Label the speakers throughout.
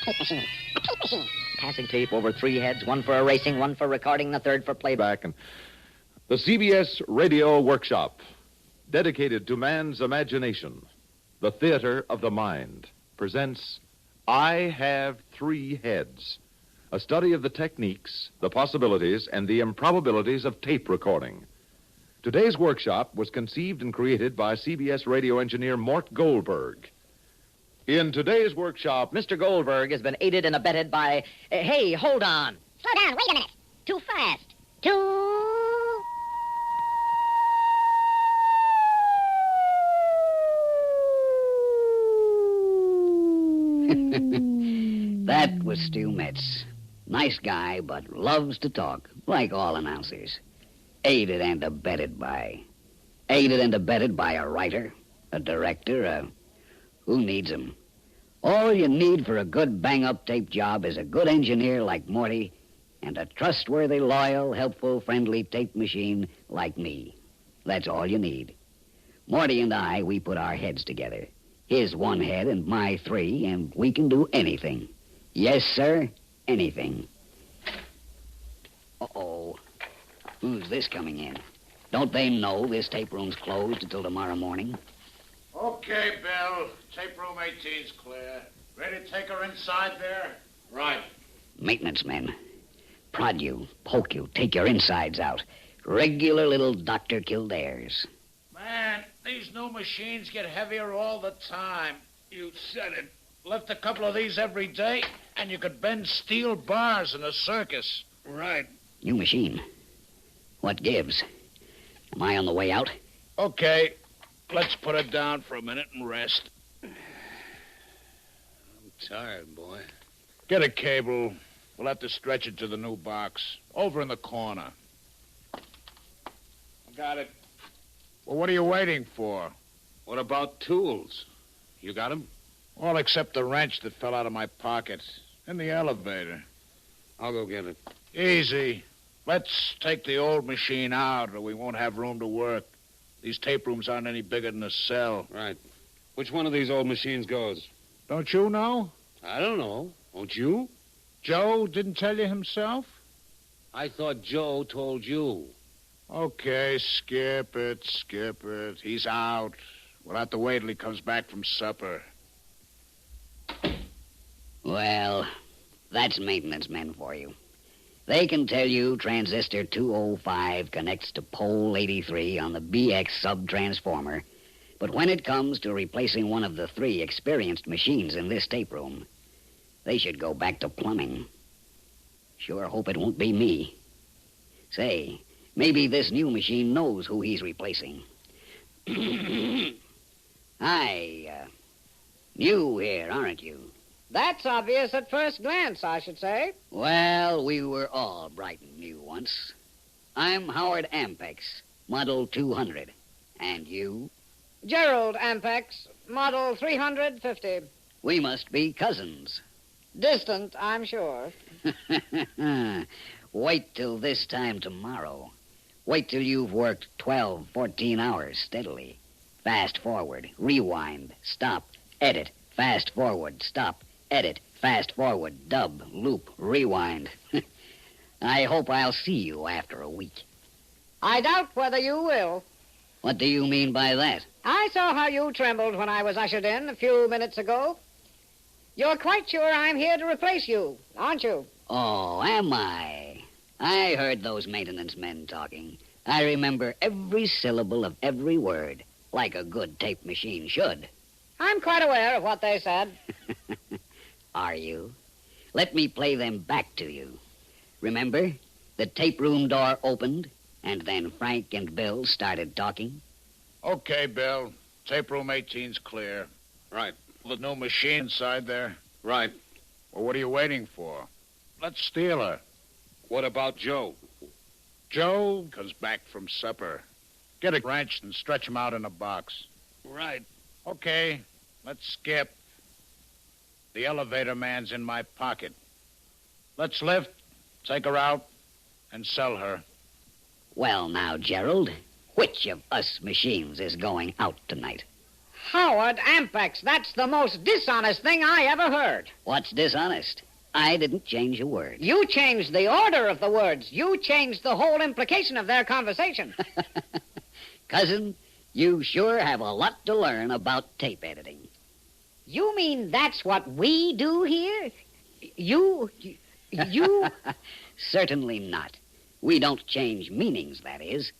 Speaker 1: tape machine. A tape machine. Passing tape over 3 heads, 1 for erasing, 1 for recording, the 3rd for playback.
Speaker 2: And the CBS Radio Workshop, dedicated to man's imagination, the theater of the mind, presents I Have 3 Heads, a study of the techniques, the possibilities, and the improbabilities of tape recording. Today's workshop was conceived and created by CBS radio engineer Mort Goldberg. In today's workshop,
Speaker 1: Mr. Goldberg has been aided and abetted by... hey, hold on.
Speaker 3: Slow down, wait a minute. Too fast. Too...
Speaker 4: That was Stu Metz. Nice guy, but loves to talk, like all announcers. Aided and abetted by a writer, a director, who needs 'em? All you need for a good bang-up tape job is a good engineer like Morty and a trustworthy, loyal, helpful, friendly tape machine like me. That's all you need. Morty and I, we put our heads together. His 1 head and my 3, and we can do anything. Yes, sir, anything. Uh-oh. Who's this coming in? Don't they know this tape room's closed until tomorrow morning?
Speaker 5: Okay, Bill. Tape room 18's clear. Ready to take her inside there? Right.
Speaker 4: Maintenance men. Prod you, poke you, take your insides out. Regular little Dr. Kildares.
Speaker 5: Man, these new machines get heavier all the time. You said it. Lift a couple of these every day, and you could bend steel bars in a circus. Right.
Speaker 4: New machine. What gives? Am I on the way out?
Speaker 5: Okay. Let's put it down for a minute and rest.
Speaker 6: I'm tired, boy.
Speaker 5: Get a cable. We'll have to stretch it to the new box. Over in the corner. Got it. Well, what are you waiting for?
Speaker 6: What about tools? You got 'em?
Speaker 5: All except the wrench that fell out of my pocket. In the elevator.
Speaker 6: I'll go get it.
Speaker 5: Easy. Let's take the old machine out or we won't have room to work. These tape rooms aren't any bigger than a cell.
Speaker 6: Right. Which one of these old machines goes?
Speaker 5: Don't you know?
Speaker 6: I don't know. Won't you?
Speaker 5: Joe didn't tell you himself?
Speaker 6: I thought Joe told you.
Speaker 5: Okay, skip it. He's out. We'll have to wait till he comes back from supper.
Speaker 4: Well, that's maintenance men for you. They can tell you transistor 205 connects to pole 83 on the BX sub-transformer, but when it comes to replacing one of the 3 experienced machines in this tape room, they should go back to plumbing. Sure hope it won't be me. Say, maybe this new machine knows who he's replacing. Hi, new here, aren't you?
Speaker 7: That's obvious at first glance, I should say.
Speaker 4: Well, we were all bright and new once. I'm Howard Ampex, Model 200. And you?
Speaker 7: Gerald Ampex, Model 350.
Speaker 4: We must be cousins.
Speaker 7: Distant, I'm sure.
Speaker 4: Wait till this time tomorrow. Wait till you've worked 12, 14 hours steadily. Fast forward, rewind, stop, edit, fast forward, stop, edit, fast forward, dub, loop, rewind. I hope I'll see you after a week.
Speaker 7: I doubt whether you will.
Speaker 4: What do you mean by that?
Speaker 7: I saw how you trembled when I was ushered in a few minutes ago. You're quite sure I'm here to replace you, aren't you?
Speaker 4: Oh, am I? I heard those maintenance men talking. I remember every syllable of every word, like a good tape machine should.
Speaker 7: I'm quite aware of what they said.
Speaker 4: Are you? Let me play them back to you. Remember? The tape room door opened, and then Frank and Bill started talking.
Speaker 5: Okay, Bill. Tape room 18's clear.
Speaker 6: Right.
Speaker 5: The new machine inside there?
Speaker 6: Right.
Speaker 5: Well, what are you waiting for? Let's steal her.
Speaker 6: What about Joe?
Speaker 5: Joe comes back from supper. Get a wrench and stretch him out in a box.
Speaker 6: Right.
Speaker 5: Okay, let's skip. The elevator man's in my pocket. Let's lift, take her out, and sell her.
Speaker 4: Well, now, Gerald, which of us machines is going out tonight?
Speaker 7: Howard Ampex, that's the most dishonest thing I ever heard.
Speaker 4: What's dishonest? I didn't change a word.
Speaker 7: You changed the order of the words. You changed the whole implication of their conversation.
Speaker 4: Cousin, you sure have a lot to learn about tape editing.
Speaker 7: You mean that's what we do here? You...
Speaker 4: Certainly not. We don't change meanings, that is.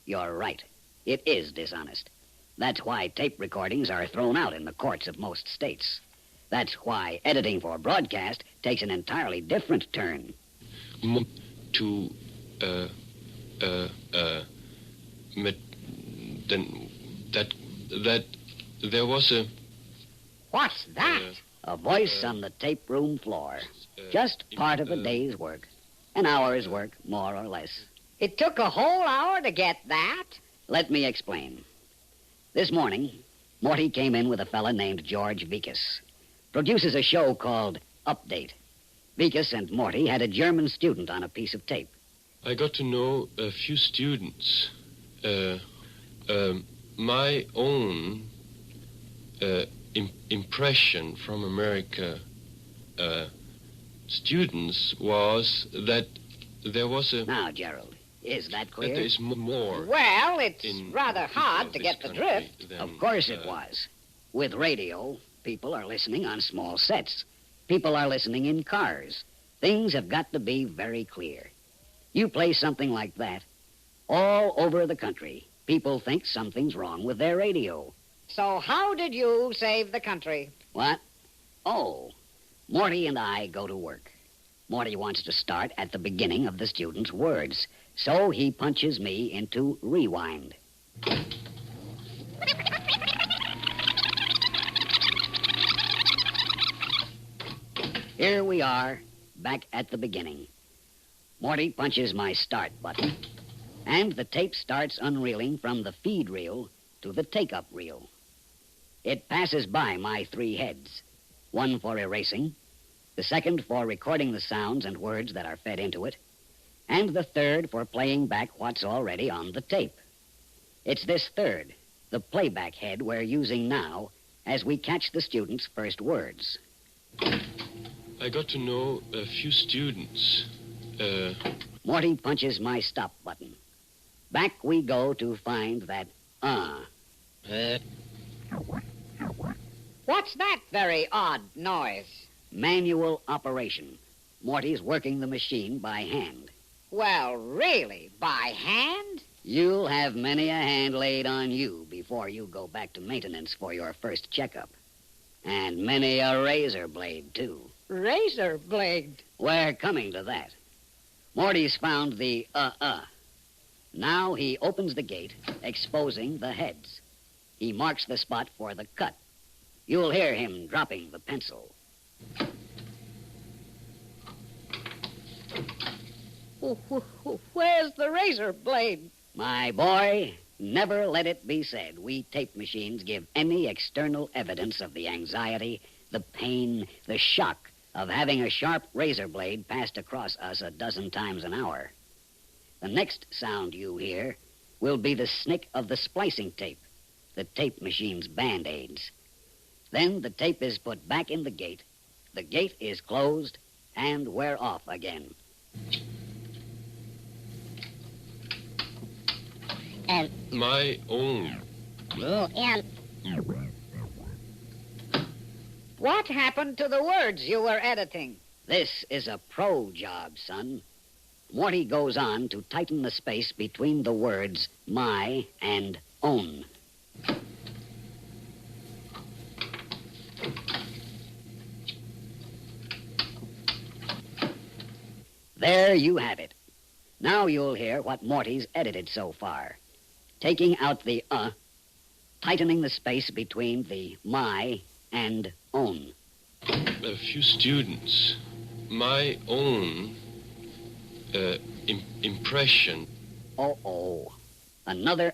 Speaker 4: You're right. It is dishonest. That's why tape recordings are thrown out in the courts of most states. That's why editing for broadcast takes an entirely different turn.
Speaker 8: That there was a...
Speaker 7: What's that?
Speaker 4: A voice on the tape room floor. Just part of a day's work. An hour's work, more or less.
Speaker 7: It took a whole hour to get that?
Speaker 4: Let me explain. This morning, Morty came in with a fella named George Vikas. Produces a show called Update. Vikas and Morty had a German student on a piece of tape.
Speaker 8: I got to know a few students. My own impression from America students was that there was a...
Speaker 4: Now, Gerald, is that
Speaker 8: that
Speaker 4: clear?
Speaker 8: there's more.
Speaker 7: Well, it's
Speaker 8: in
Speaker 7: rather
Speaker 8: people
Speaker 7: hard
Speaker 8: of
Speaker 7: to
Speaker 8: this
Speaker 7: get the
Speaker 8: country
Speaker 7: drift.
Speaker 8: than,
Speaker 4: Of course it was. With radio, people are listening on small sets. People are listening in cars. Things have got to be very clear. You play something like that, all over the country, people think something's wrong with their radio.
Speaker 7: So how did you save the country?
Speaker 4: What? Oh, Morty and I go to work. Morty wants to start at the beginning of the student's words, so he punches me into rewind. Here we are, back at the beginning. Morty punches my start button, and the tape starts unreeling from the feed reel to the take-up reel. It passes by my three heads, one for erasing, the second for recording the sounds and words that are fed into it, and the third for playing back what's already on the tape. It's this third, the playback head, we're using now as we catch the student's first words.
Speaker 8: I got to know a few students.
Speaker 4: Morty punches my stop button. Back we go to find that
Speaker 7: What's that very odd noise?
Speaker 4: manual operation. Morty's working the machine by hand.
Speaker 7: Well, really, by hand?
Speaker 4: You'll have many a hand laid on you before you go back to maintenance for your first checkup. And many a razor blade, too.
Speaker 7: Razor blade.
Speaker 4: We're coming to that. Morty's found the Now he opens the gate, exposing the heads. He marks the spot for the cut. You'll hear him dropping the pencil.
Speaker 7: Where's the razor blade?
Speaker 4: My boy, never let it be said we tape machines give any external evidence of the anxiety, the pain, the shock of having a sharp razor blade passed across us a dozen times an hour. The next sound you hear will be the snick of the splicing tape, the tape machine's Band-Aids. Then the tape is put back in the gate is closed, and we're off again.
Speaker 3: And,
Speaker 8: My own.
Speaker 3: and
Speaker 7: What happened to the words you were editing?
Speaker 4: This is a pro job, son. Morty goes on to tighten the space between the words my and own. There you have it. Now you'll hear what Morty's edited so far. Taking out the tightening the space between the my and own.
Speaker 8: A few students. My own impression.
Speaker 4: Oh. Another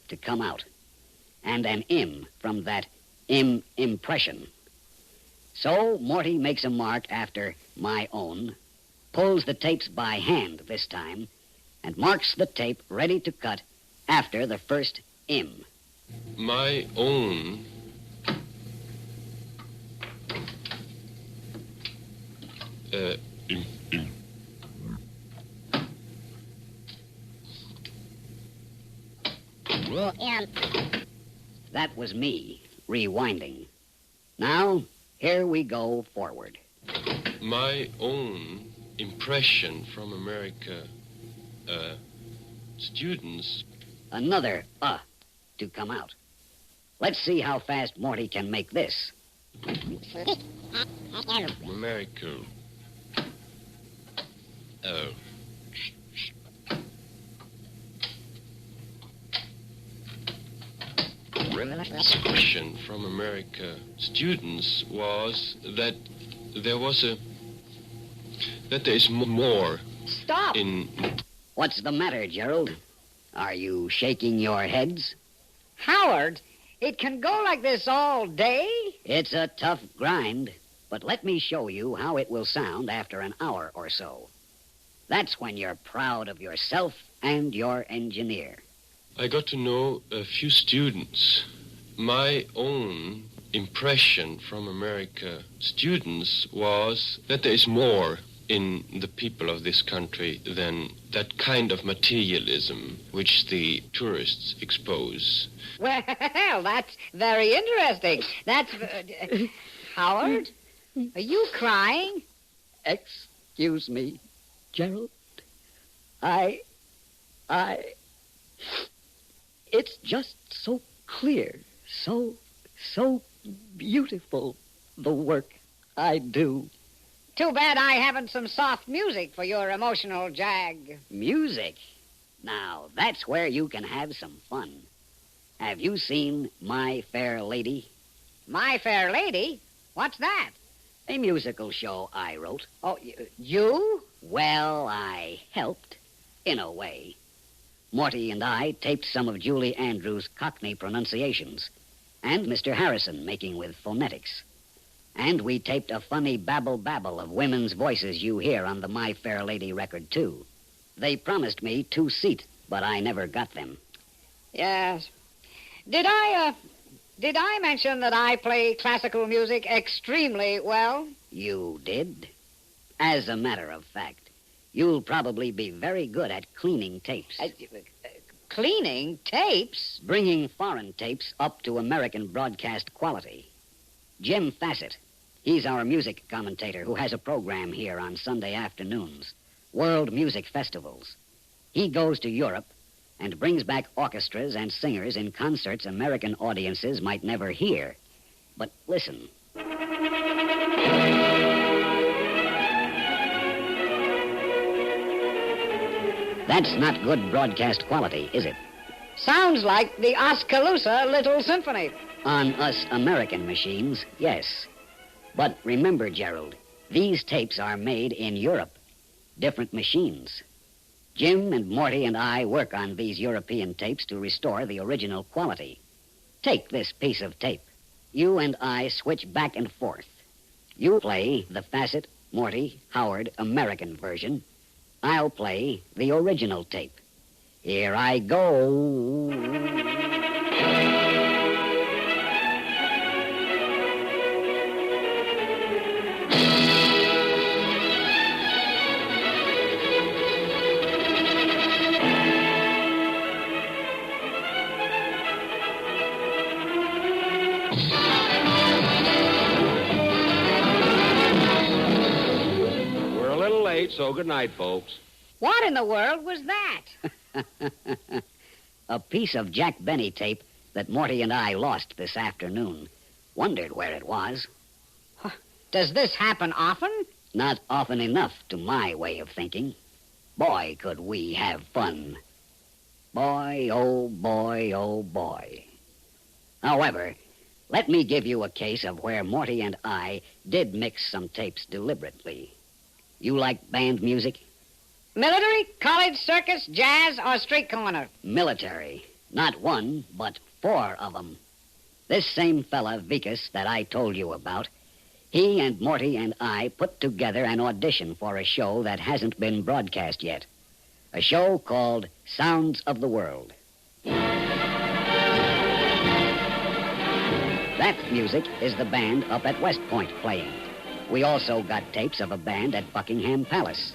Speaker 4: to come out. And an im from that impression. So Morty makes a mark after my own, pulls the tapes by hand this time, and marks the tape ready to cut after the first im.
Speaker 8: My own
Speaker 3: And
Speaker 4: That was me, rewinding. Now, here we go forward.
Speaker 8: My own impression from America, students,
Speaker 4: Another to come out. Let's see how fast Morty can make this.
Speaker 8: America. Impression from America students was that there is more
Speaker 7: Stop.
Speaker 8: in.
Speaker 4: What's the matter, Gerald? Are you shaking your heads?
Speaker 7: Howard, it can go like this all day?
Speaker 4: It's a tough grind, but let me show you how it will sound after an hour or so. That's when you're proud of yourself and your engineer.
Speaker 8: I got to know a few students. My own impression from America students was that there is more in the people of this country than that kind of materialism which the tourists expose.
Speaker 7: Well, that's very interesting. That's... Howard, are you crying?
Speaker 4: Excuse me, Gerald. It's just so clear, so beautiful, the work I do.
Speaker 7: Too bad I haven't some soft music for your emotional jag.
Speaker 4: Music. Now, that's where you can have some fun. Have you seen My Fair Lady?
Speaker 7: My Fair Lady? What's that?
Speaker 4: A musical show I wrote.
Speaker 7: Oh, you?
Speaker 4: Well, I helped, in a way. Morty and I taped some of Julie Andrews' Cockney pronunciations, and Mr. Harrison making with phonetics. And we taped a funny babble of women's voices you hear on the My Fair Lady record, too. They promised me 2 seats, but I never got them.
Speaker 7: Yes. Did I mention that I play classical music extremely well?
Speaker 4: You did? As a matter of fact, you'll probably be very good at cleaning tapes.
Speaker 7: Cleaning tapes?
Speaker 4: Bringing foreign tapes up to American broadcast quality. Jim Fassett, he's our music commentator who has a program here on Sunday afternoons, World Music Festivals. He goes to Europe and brings back orchestras and singers in concerts American audiences might never hear. But listen. That's not good broadcast quality, is it?
Speaker 7: Sounds like the Oskaloosa Little Symphony.
Speaker 4: On us American machines, yes. But remember, Gerald, these tapes are made in Europe. Different machines. Jim and Morty and I work on these European tapes to restore the original quality. Take this piece of tape. You and I switch back and forth. You play the Fassett, Morty, Howard American version. I'll play the original tape. Here I go.
Speaker 6: We're a little late, so good night, folks.
Speaker 7: What in the world was that?
Speaker 4: A piece of Jack Benny tape that Morty and I lost this afternoon. Wondered where it was.
Speaker 7: Does this happen often?
Speaker 4: Not often enough to my way of thinking. Boy, could we have fun. Boy, oh boy, oh boy. However, let me give you a case of where Morty and I did mix some tapes deliberately. You like band music?
Speaker 7: Military, college, circus, jazz, or street corner?
Speaker 4: Military. Not one, but 4 of them. This same fella, Vikas, that I told you about, he and Morty and I put together an audition for a show that hasn't been broadcast yet. A show called Sounds of the World. That music is the band up at West Point playing. We also got tapes of a band at Buckingham Palace,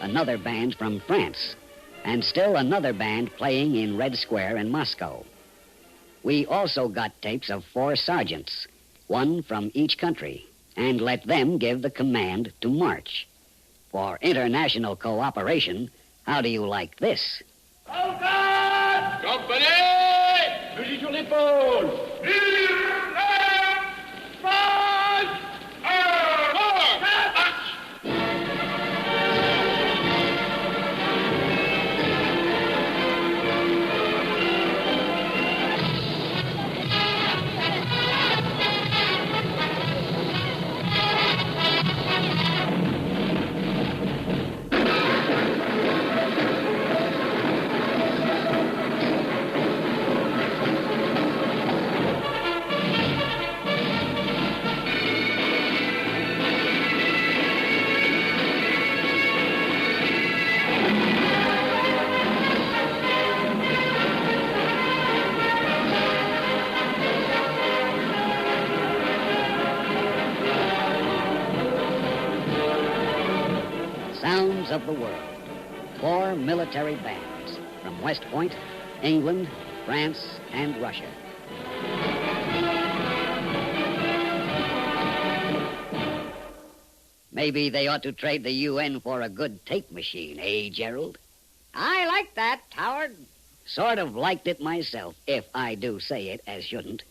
Speaker 4: another band from France, and still another band playing in Red Square in Moscow. We also got tapes of 4 sergeants, one from each country, and let them give the command to march. For international cooperation, how do you like this?
Speaker 6: Company! Fusil sur l'épaule!
Speaker 4: Sounds of the world. 4 military bands from West Point, England, France, and Russia. Maybe they ought to trade the UN for a good tape machine, eh, Gerald?
Speaker 7: I like that, Howard.
Speaker 4: Sort of liked it myself, if I do say it as shouldn't.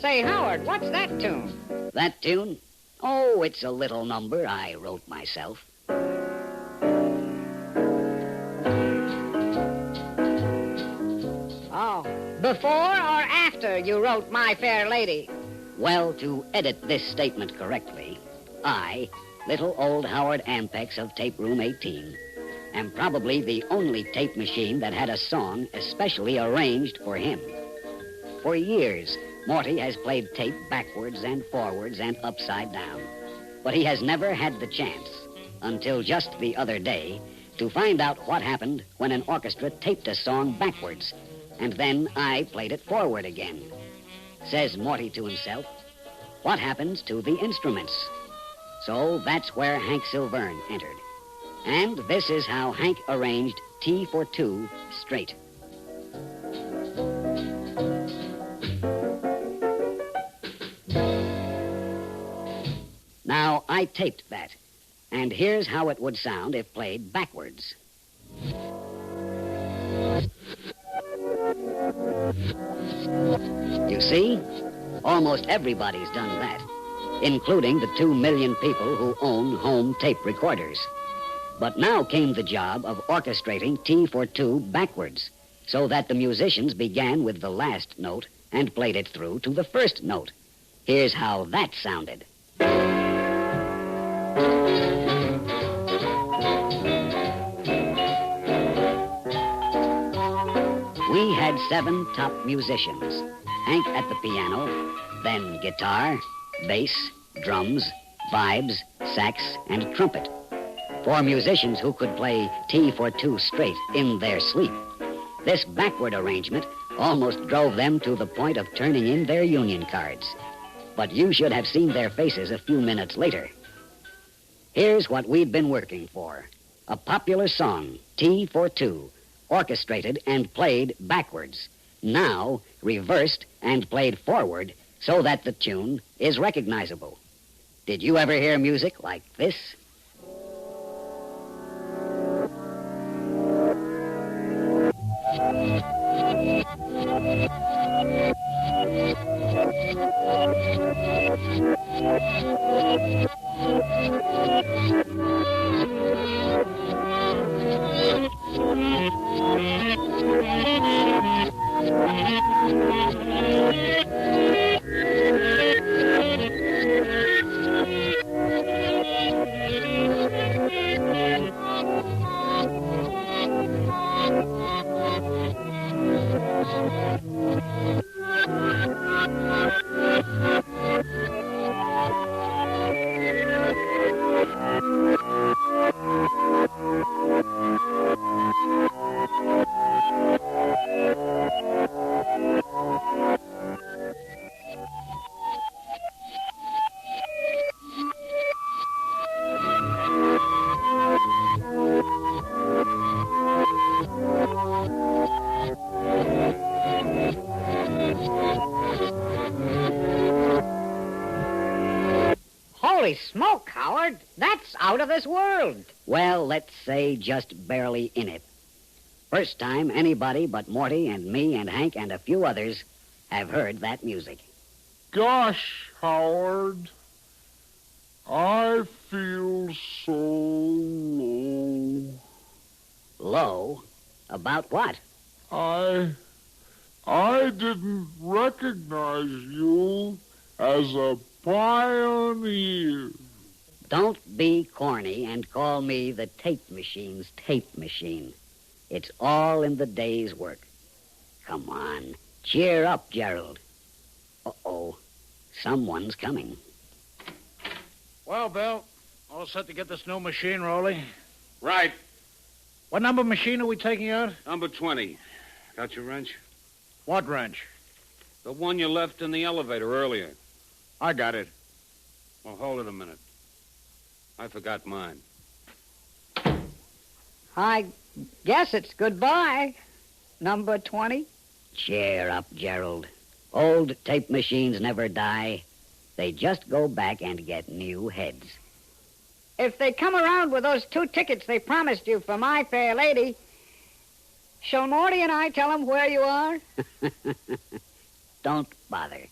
Speaker 7: Say, Howard, what's that tune?
Speaker 4: That tune? Oh, it's a little number I wrote myself.
Speaker 7: Oh, before or after you wrote My Fair Lady?
Speaker 4: Well, to edit this statement correctly, I, little old Howard Ampex of Tape Room 18, am probably the only tape machine that had a song especially arranged for him. For years, Morty has played tape backwards and forwards and upside down. But he has never had the chance, until just the other day, to find out what happened when an orchestra taped a song backwards, and then I played it forward again. Says Morty to himself, what happens to the instruments? So that's where Hank Silverne entered. And this is how Hank arranged T for 2 straight. Now, I taped that, and here's how it would sound if played backwards. You see? Almost everybody's done that, including the 2 million people who own home tape recorders. But now came the job of orchestrating T for 2 backwards, so that the musicians began with the last note and played it through to the first note. Here's how that sounded. We had 7 top musicians. Hank at the piano, then guitar, bass, drums, vibes, sax, and trumpet. 4 musicians who could play T for 2 straight in their sleep. This backward arrangement almost drove them to the point of turning in their union cards. But you should have seen their faces a few minutes later. Here's what we'd been working for. A popular song, T for 2, orchestrated and played backwards. Now reversed and played forward so that the tune is recognizable. Did you ever hear music like this?
Speaker 7: Holy smoke, Howard. That's out of this world.
Speaker 4: Well, let's say just barely in it. First time anybody but Morty and me and Hank and a few others have heard that music.
Speaker 9: Gosh, Howard, I feel so low.
Speaker 4: Low? About what?
Speaker 9: I didn't recognize you as a pioneer.
Speaker 4: Don't be corny and call me the tape machine's tape machine. It's all in the day's work. Come on, cheer up, Gerald. Uh-oh, someone's coming.
Speaker 5: Well, Bill, all set to get this new machine rolling?
Speaker 6: Right.
Speaker 5: What number machine are we taking out?
Speaker 6: Number 20. Got your wrench?
Speaker 5: What wrench?
Speaker 6: The one you left in the elevator earlier.
Speaker 5: I got it.
Speaker 6: Well, hold it a minute. I forgot mine.
Speaker 7: I guess it's goodbye, number 20.
Speaker 4: Cheer up, Gerald. Old tape machines never die. They just go back and get new heads.
Speaker 7: If they come around with those 2 tickets they promised you for My Fair Lady, shall Morty and I tell them where you are?
Speaker 4: Don't bother.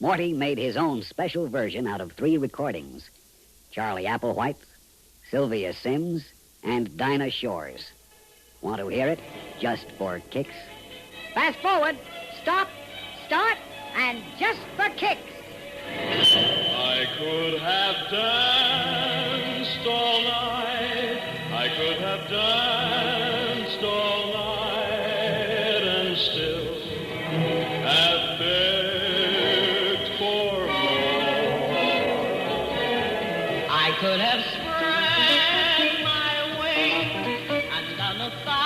Speaker 4: Morty made his own special version out of 3 recordings. Charlie Applewhite, Sylvia Sims, and Dinah Shores. Want to hear it? Just for kicks?
Speaker 7: Fast forward, stop, start, and just for kicks.
Speaker 10: I could have danced all night. I could have danced all night and still have begged for more.
Speaker 11: I could have spread my wings and done 1,000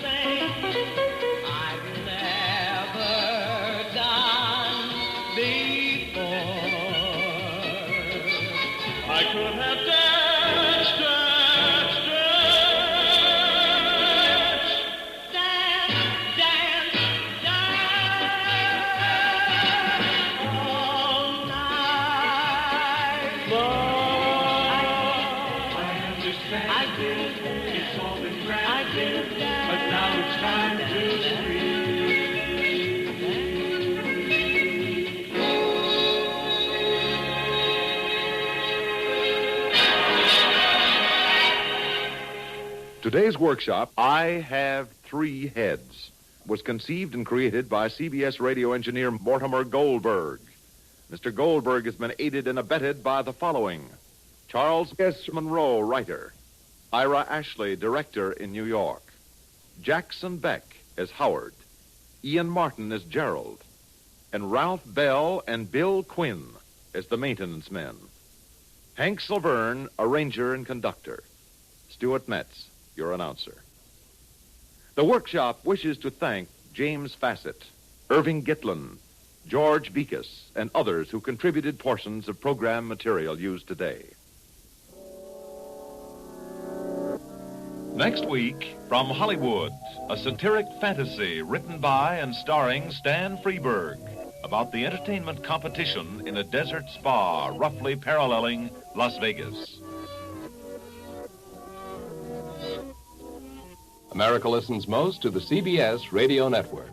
Speaker 11: things I've never done before.
Speaker 10: I could have danced, danced, danced.
Speaker 11: Dance, dance, dance all night.
Speaker 10: I understand.
Speaker 11: I did.
Speaker 10: It's all been
Speaker 11: I
Speaker 10: granted,
Speaker 11: did that.
Speaker 10: but now it's time to speak.
Speaker 2: Today's workshop, I Have 3 Heads, was conceived and created by CBS radio engineer Mortimer Goldberg. Mr. Goldberg has been aided and abetted by the following: Charles S. Monroe, writer; Ira Ashley, director in New York; Jackson Beck as Howard; Ian Martin as Gerald; and Ralph Bell and Bill Quinn as the maintenance men. Hank Silverne, arranger and conductor. Stuart Metz, your announcer. The workshop wishes to thank James Fassett, Irving Gitlin, George Bekas, and others who contributed portions of program material used today. Next week, from Hollywood, a satiric fantasy written by and starring Stan Freberg about the entertainment competition in a desert spa roughly paralleling Las Vegas.
Speaker 12: America listens most to the CBS Radio Network.